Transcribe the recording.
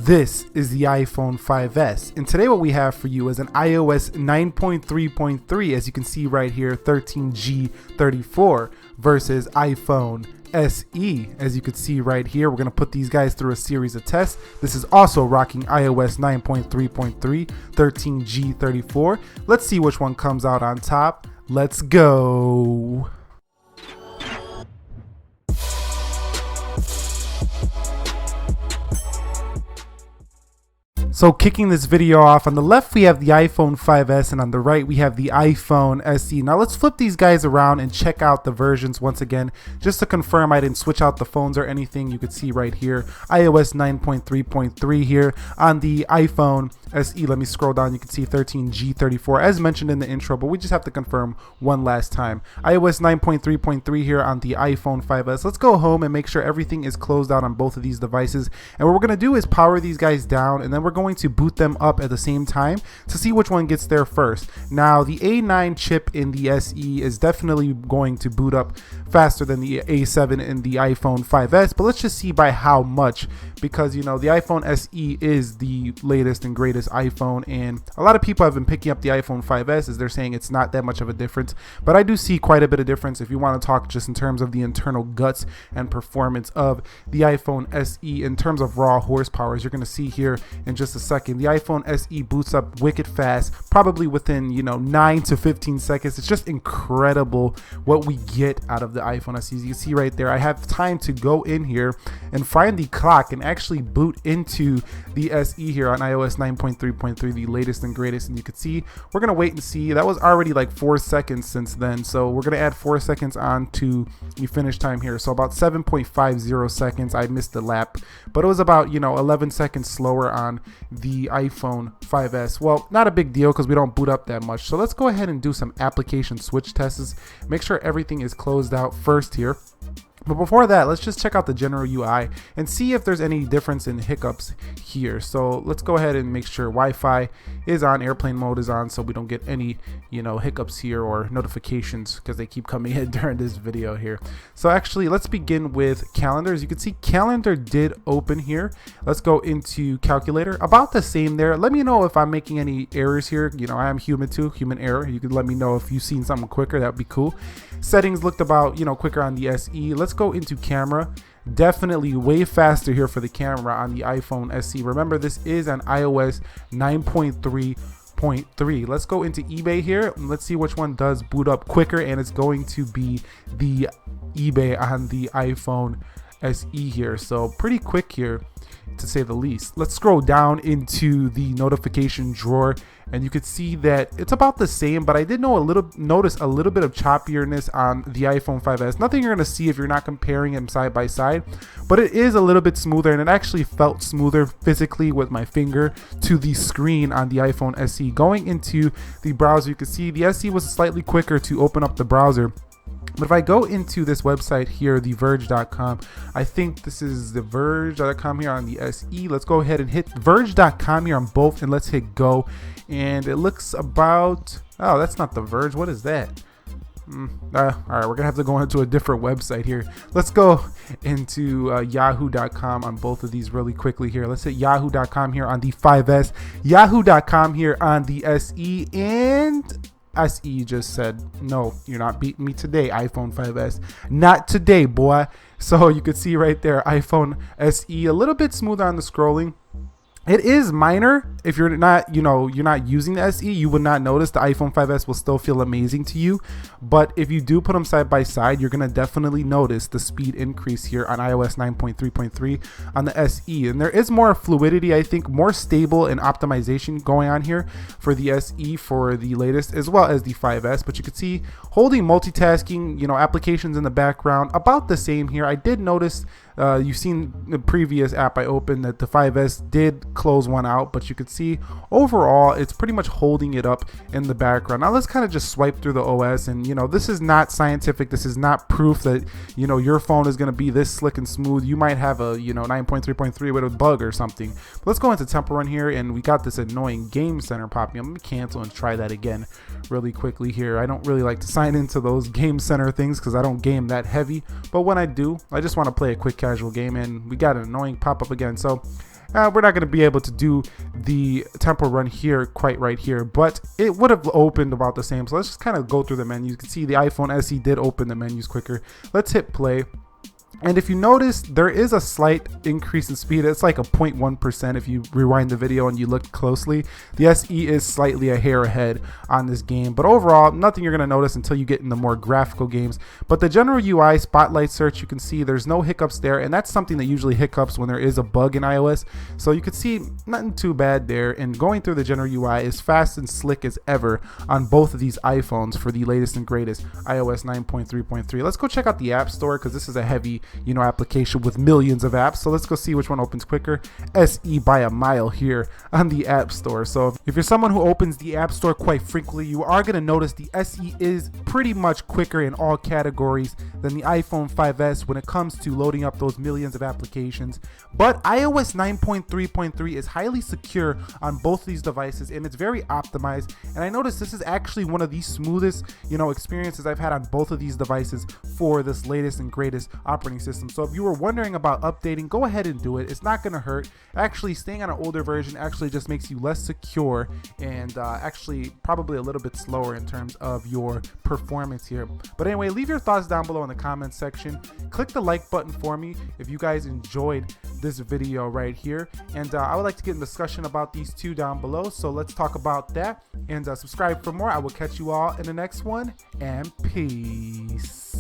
This is the iPhone 5S, and today what we have for you is an iOS 9.3.3, as you can see right here, 13G34 versus iPhone SE. As you can see right here, we're going to put these guys through a series of tests. This is also rocking iOS 9.3.3, 13G34. Let's see which one comes out on top. Let's go. So kicking this video off, on the left we have the iPhone 5S and on the right we have the iPhone SE. Now let's flip these guys around and check out the versions once again, just to confirm I didn't switch out the phones or anything. You could see right here, iOS 9.3.3 here on the iPhone SE. Let me scroll down, you can see 13G34 as mentioned in the intro, but we just have to confirm one last time. iOS 9.3.3 here on the iPhone 5S. Let's go home and make sure everything is closed out on both of these devices. And what we're gonna do is power these guys down, and then we're going to boot them up at the same time to see which one gets there first. Now the A9 chip in the SE is definitely going to boot up faster than the A7 in the iPhone 5S, but let's just see by how much, because you know the iPhone SE is the latest and greatest iPhone, and a lot of people have been picking up the iPhone 5S as they're saying it's not that much of a difference, but I do see quite a bit of difference if you want to talk just in terms of the internal guts and performance of the iPhone SE in terms of raw horsepower. As you're going to see here in just a second, the iPhone SE boots up wicked fast, probably within 9 to 15 seconds. It's just incredible what we get out of the iPhone SE. As you can see right there, I have time to go in here and find the clock and actually boot into the SE here on iOS 9.3.3, the latest and greatest. And you can see we're gonna wait and see. That was already like 4 seconds since then, so we're gonna add 4 seconds on to the finish time here, so about 7.50 seconds. I missed the lap, but it was about 11 seconds slower on the iPhone 5S. Well, not a big deal because we don't boot up that much. So let's go ahead and do some application switch tests. Make sure everything is closed out first here. But before that, let's just check out the general UI and see if there's any difference in hiccups here. So let's go ahead and make sure Wi-Fi is on, airplane mode is on, so we don't get any hiccups here or notifications because they keep coming in during this video here. So actually, let's begin with calendar. As you can see, calendar did open here. Let's go into calculator, about the same there. Let me know if I'm making any errors here. I am human too, human error. You could let me know if you've seen something quicker, that would be cool. Settings looked about quicker on the SE. Let's go into camera. Definitely way faster here for the camera on the iPhone SE. Remember, this is an iOS 9.3.3. Let's go into eBay here and let's see which one does boot up quicker, and it's going to be the eBay on the iPhone SE here. So pretty quick here, to say the least. Let's scroll down into the notification drawer and you could see that it's about the same, but I did notice a little bit of choppiness on the iPhone 5S. Nothing you're going to see if you're not comparing them side by side, but it is a little bit smoother, and it actually felt smoother physically with my finger to the screen on the iPhone SE. Going into the browser, you can see the SE was slightly quicker to open up the browser. But if I go into this website here, theverge.com, I think this is theverge.com here on the SE. Let's go ahead and hit verge.com here on both, and let's hit go. And it looks about, oh, that's not the Verge. What is that? All right, we're gonna have to go into a different website here. Let's go into yahoo.com on both of these really quickly here. Let's hit yahoo.com here on the 5S, yahoo.com here on the SE, and SE just said, no, you're not beating me today, iPhone 5S. Not today, boy. So you could see right there, iPhone SE, a little bit smoother on the scrolling. It is minor. If you're not, you're not using the SE, you would not notice. The iPhone 5S will still feel amazing to you. But if you do put them side by side, you're going to definitely notice the speed increase here on iOS 9.3.3 on the SE. And there is more fluidity, I think, more stable and optimization going on here for the SE for the latest, as well as the 5S. But you can see holding multitasking, applications in the background, about the same here. I did notice, you've seen the previous app I opened that the 5S did close one out, but you could see overall it's pretty much holding it up in the background. Now let's kind of just swipe through the OS, and this is not scientific, this is not proof that your phone is going to be this slick and smooth. You might have a 9.3.3 with a bug or something. But let's go into Temple Run here, and we got this annoying Game Center popping up. Let me cancel and try that again really quickly here. I don't really like to sign into those Game Center things because I don't game that heavy, but when I do, I just want to play a quick casual game, and we got an annoying pop-up again. So We're not going to be able to do the tempo run here quite right here, but it would have opened about the same. So let's just kind of go through the menus. You can see the iPhone SE did open the menus quicker. Let's hit play. And if you notice, there is a slight increase in speed. It's like a 0.1% if you rewind the video and you look closely. The SE is slightly a hair ahead on this game, but overall, nothing you're gonna notice until you get in the more graphical games. But the general UI, spotlight search, you can see there's no hiccups there, and that's something that usually hiccups when there is a bug in iOS. So you can see nothing too bad there, and going through the general UI is fast and slick as ever on both of these iPhones for the latest and greatest iOS 9.3.3. Let's go check out the App Store, because this is a heavy application with millions of apps. So let's go see which one opens quicker. SE by a mile here on the App Store. So if you're someone who opens the App Store quite frequently, you are going to notice the SE is pretty much quicker in all categories than the iPhone 5S when it comes to loading up those millions of applications. But iOS 9.3.3 is highly secure on both of these devices, and it's very optimized. And I noticed this is actually one of the smoothest experiences I've had on both of these devices for this latest and greatest operating system. So if you were wondering about updating, go ahead and do it. It's not going to hurt. Actually, staying on an older version actually just makes you less secure and actually probably a little bit slower in terms of your performance here. But anyway, leave your thoughts down below in the comments section. Click the like button for me if you guys enjoyed this video right here, and I would like to get in discussion about these two down below, so let's talk about that, and subscribe for more. I will catch you all in the next one, and peace.